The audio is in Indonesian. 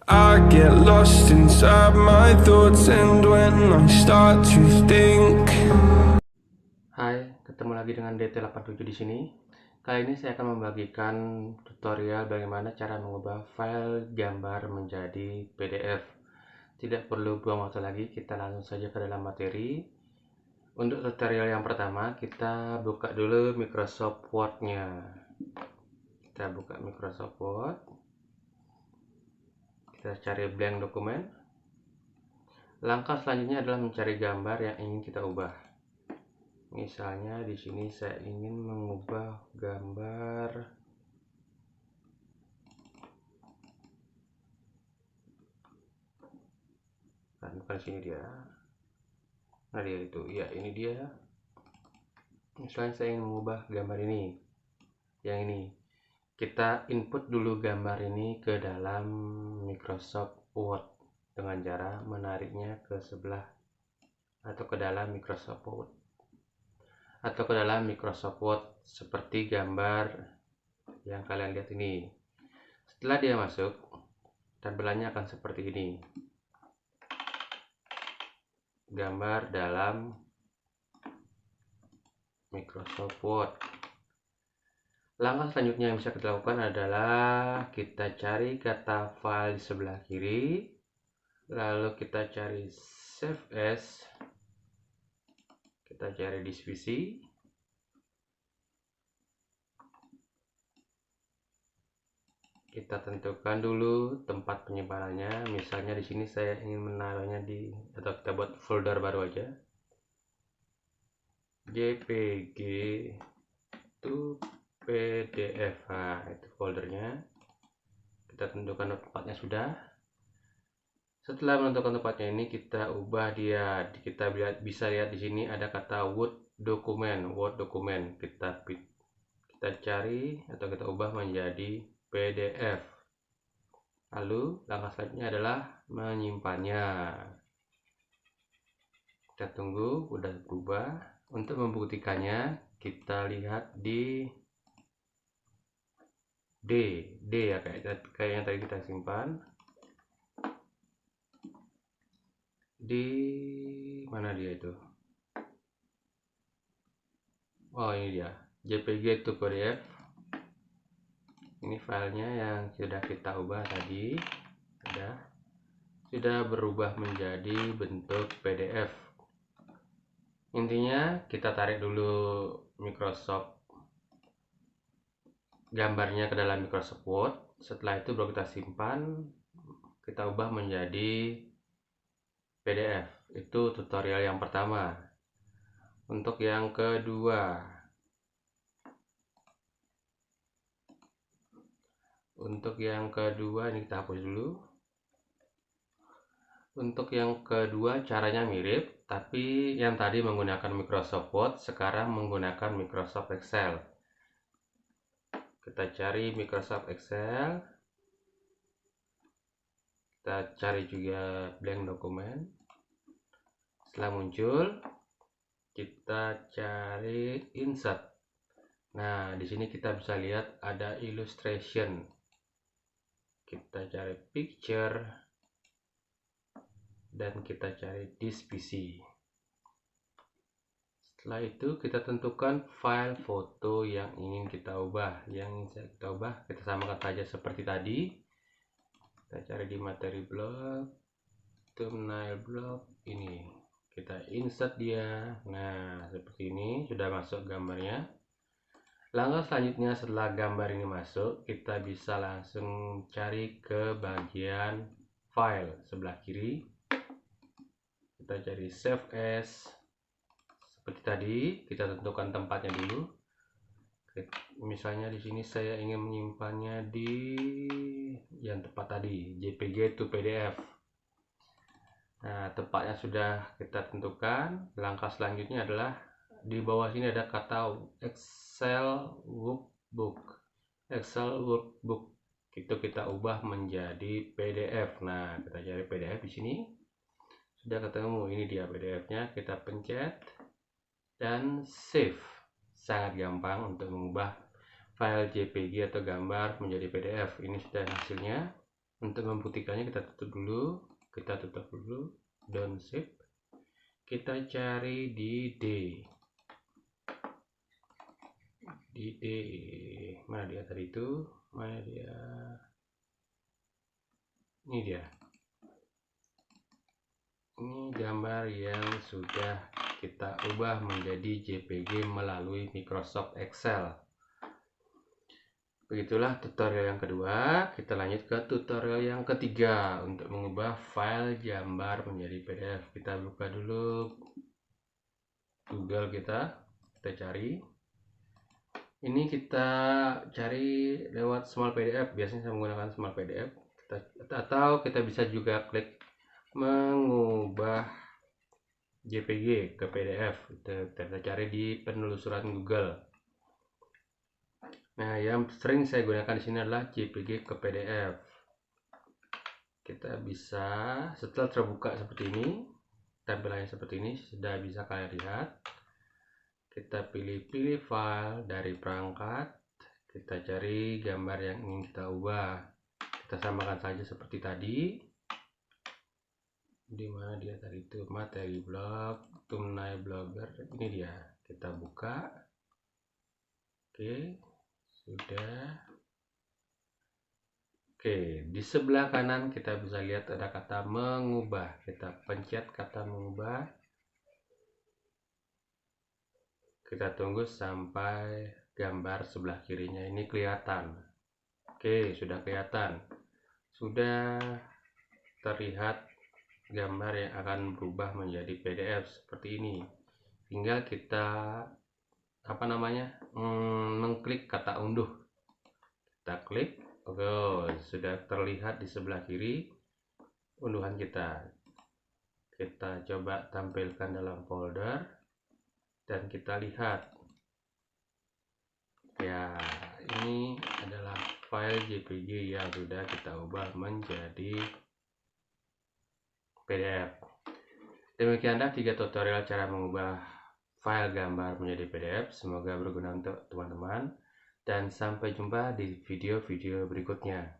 I get lost inside my thoughts, and when I start to think. Hai, ketemu lagi dengan DT87 di sini. Kali ini saya akan membagikan tutorial bagaimana cara mengubah file gambar menjadi PDF. Tidak perlu buang waktu lagi, kita langsung saja ke dalam materi. Untuk tutorial yang pertama, kita buka dulu Microsoft Word-nya. Kita buka Microsoft Word. Kita cari blank dokumen. Langkah selanjutnya adalah mencari gambar yang ingin kita ubah. Misalnya di sini saya ingin mengubah gambar bukan sini dia. Nah, dia itu. Ya, ini dia. Misalnya saya ingin mengubah gambar ini. Yang ini. Kita input dulu gambar ini ke dalam Microsoft Word dengan cara menariknya ke sebelah atau ke dalam Microsoft Word atau ke dalam Microsoft Word seperti gambar yang kalian lihat ini. Setelah dia masuk, tampilannya akan seperti ini. Gambar dalam Microsoft Word. Langkah selanjutnya yang bisa kita lakukan adalah kita cari kata file di sebelah kiri, lalu kita cari save as, kita cari divisi, kita tentukan dulu tempat penyimpanannya. Misalnya di sini saya ingin menaruhnya di, atau kita buat folder baru aja, JPG to PDF. Nah, itu foldernya. Kita tentukan tempatnya sudah. Setelah menentukan tempatnya ini, kita ubah dia. Kita bisa lihat di sini ada kata Word dokumen. Kita cari atau kita ubah menjadi PDF. Lalu langkah selanjutnya adalah menyimpannya. Kita tunggu udah berubah. Untuk membuktikannya, kita lihat di D ya, kayak yang tadi kita simpan. Di mana dia itu? Oh, ini dia, JPG to PDF. Ini filenya yang sudah kita ubah tadi, sudah berubah menjadi bentuk PDF. Intinya kita tarik dulu Microsoft gambarnya ke dalam Microsoft Word. Setelah itu baru kita simpan, kita ubah menjadi PDF. Itu tutorial yang pertama. Untuk yang kedua, ini kita hapus dulu. Untuk yang kedua caranya mirip, tapi yang tadi menggunakan Microsoft Word, sekarang menggunakan Microsoft Excel. Kita cari Microsoft Excel, kita cari juga blank dokumen. Setelah muncul, kita cari insert. Nah, di sini kita bisa lihat ada illustration. Kita cari picture dan kita cari this PC. Setelah itu kita tentukan file foto yang ingin kita ubah. Kita samakan saja seperti tadi. Kita cari di materi blog, thumbnail blog, ini. Kita insert dia. Nah, seperti ini sudah masuk gambarnya. Langkah selanjutnya setelah gambar ini masuk, kita bisa langsung cari ke bagian file sebelah kiri. Kita cari save as. Seperti tadi, kita tentukan tempatnya dulu. Misalnya di sini saya ingin menyimpannya di yang tempat tadi, JPG to PDF. Nah, tempatnya sudah kita tentukan. Langkah selanjutnya adalah di bawah sini ada kata Excel workbook. Itu kita ubah menjadi PDF. Nah, kita cari PDF di sini. Sudah ketemu, ini dia PDF-nya. Kita pencet dan save. Sangat gampang untuk mengubah file JPG atau gambar menjadi PDF. Ini sudah hasilnya. Untuk memutihkannya kita tutup dulu, downshift, kita cari di D, mana dia tadi itu, ini dia, ini gambar yang sudah kita ubah menjadi JPG melalui Microsoft Excel. Begitulah tutorial yang kedua. Kita lanjut ke tutorial yang ketiga untuk mengubah file gambar menjadi PDF. Kita buka dulu Google kita cari. Ini kita cari lewat Small PDF. Biasanya saya menggunakan Small PDF. Atau kita bisa juga klik mengubah JPG ke PDF. Kita cari di penelusuran Google. Nah, yang sering saya gunakan di sini adalah JPG ke PDF. Kita bisa, setelah terbuka seperti ini, tampilannya seperti ini, sudah bisa kalian lihat. Kita pilih file dari perangkat, kita cari gambar yang ingin kita ubah. Kita samakan saja seperti tadi. Di mana dia tadi itu, materi blog, thumbnail blogger, ini dia. Kita buka. Oke. Sudah. Oke, di sebelah kanan kita bisa lihat ada kata mengubah. Kita pencet kata mengubah. Kita tunggu sampai gambar sebelah kirinya ini kelihatan. Oke, sudah kelihatan. Sudah terlihat gambar yang akan berubah menjadi PDF seperti ini. Tinggal kita mengklik kata unduh. Kita klik, sudah terlihat di sebelah kiri unduhan kita. Kita coba tampilkan dalam folder dan kita lihat. Ya, ini adalah file JPG yang sudah kita ubah menjadi PDF. Demikianlah 3 tutorial cara mengubah file gambar menjadi PDF. Semoga berguna untuk teman-teman dan sampai jumpa di video-video berikutnya.